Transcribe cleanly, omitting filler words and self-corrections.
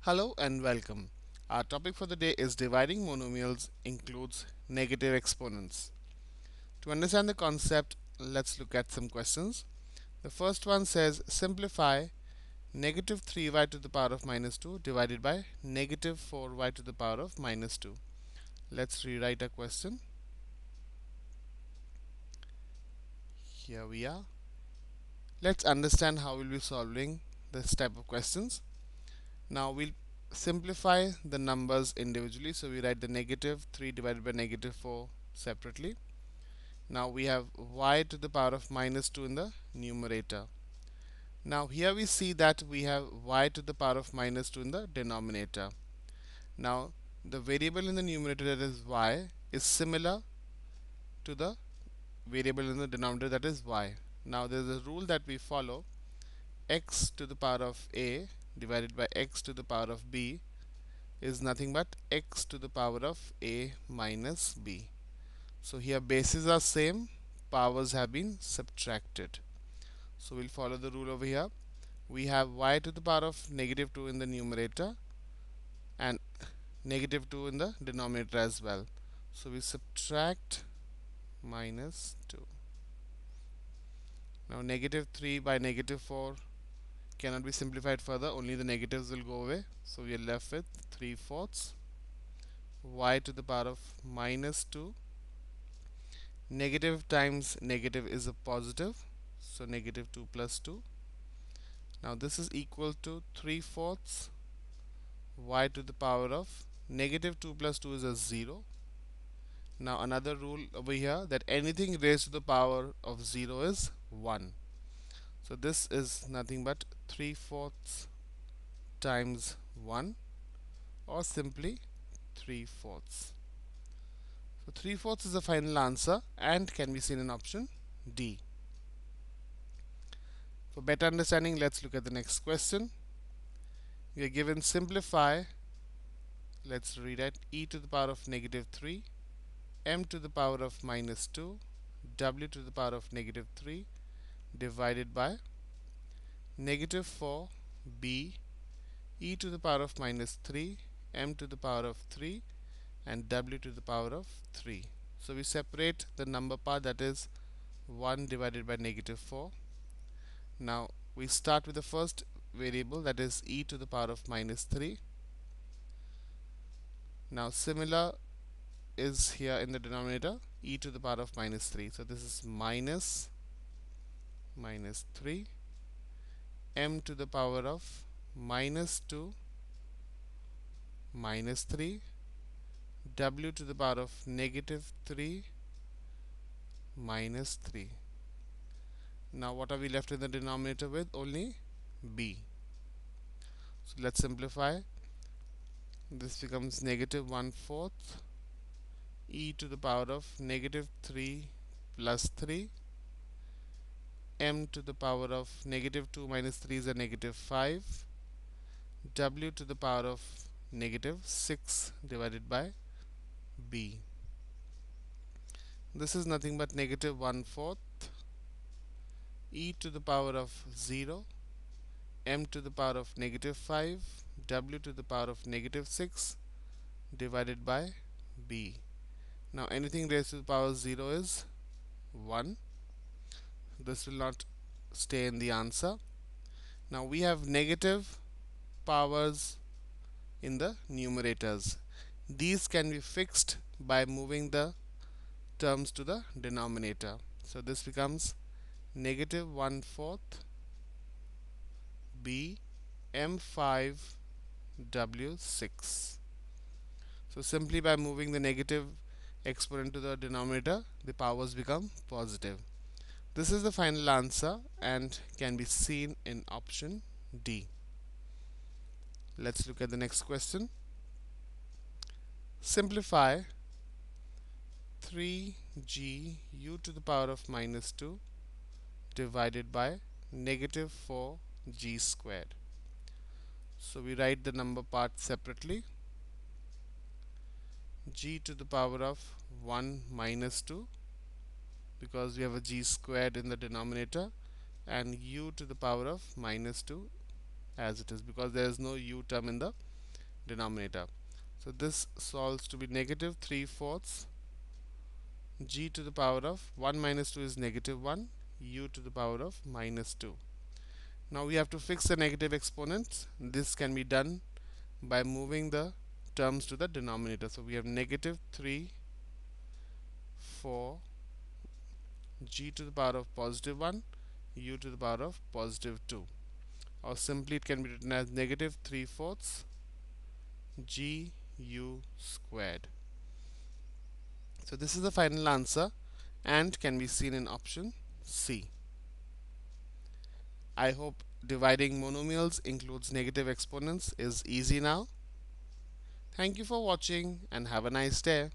Hello and welcome. Our topic for the day is dividing monomials includes negative exponents. To understand the concept, let's look at some questions. The first one says simplify negative 3y to the power of minus 2 divided by negative 4y to the power of minus 2. Let's rewrite our question. Here we are. Let's understand how we'll be solving this type of questions. Now we'll simplify the numbers individually. So we write the negative 3 divided by negative 4 separately. Now we have y to the power of minus 2 in the numerator. Now here we see that we have y to the power of minus 2 in the denominator. Now the variable in the numerator, that is y, is similar to the variable in the denominator, that is y. Now there is a rule that we follow: x to the power of a divided by x to the power of b is nothing but x to the power of a minus b. So here bases are same, powers have been subtracted. So we'll follow the rule over here. We have y to the power of negative 2 in the numerator and negative 2 in the denominator as well. So we subtract minus 2. Now negative 3 by negative 4 cannot be simplified further, only the negatives will go away. So we are left with 3 fourths. Y to the power of minus 2. Negative times negative is a positive, so negative 2 plus 2. Now this is equal to 3 fourths y to the power of negative 2 plus 2 is a 0. Now another rule over here, that anything raised to the power of 0 is 1. So this is nothing but 3 fourths times 1, or simply 3 fourths. So 3 fourths is the final answer and can be seen in option D. For better understanding, let's look at the next question. We are given simplify. Let's rewrite e to the power of negative 3, m to the power of minus 2, w to the power of negative 3 divided by negative 4 b e to the power of minus 3, m to the power of 3 and w to the power of 3. So we separate the number part, that is 1 divided by negative 4. Now we start with the first variable, that is e to the power of minus 3. Now similar is here in the denominator, e to the power of minus 3. So this is minus 3, m to the power of minus 2 minus 3, w to the power of negative 3 minus 3. Now what are we left in the denominator with? Only b. So let's simplify. This becomes negative 1/4 e to the power of negative 3 plus 3, m to the power of negative 2 minus 3 is a negative 5, w to the power of negative 6 divided by b. This is nothing but negative 1/4 e to the power of 0, m to the power of negative 5, w to the power of negative 6 divided by b. Now anything raised to the power 0 is 1. This will not stay in the answer. Now we have negative powers in the numerators. These can be fixed by moving the terms to the denominator. So this becomes negative 1/4 b m5 w6. So simply by moving the negative exponent to the denominator, the powers become positive. This is the final answer and can be seen in option D. Let's look at the next question. Simplify 3g u to the power of minus 2 divided by negative 4g squared. So we write the number part separately. G to the power of 1 minus 2, because we have a g squared in the denominator, and u to the power of minus 2 as it is, because there is no u term in the denominator. So this solves to be negative 3 fourths g to the power of 1 minus 2 is negative 1, u to the power of minus 2. Now we have to fix the negative exponents. This can be done by moving the terms to the denominator. So we have negative 3 4 g to the power of positive 1, u to the power of positive 2. Or simply it can be written as negative 3 fourths g u squared. So this is the final answer and can be seen in option C. I hope dividing monomials includes negative exponents is easy now. Thank you for watching and have a nice day.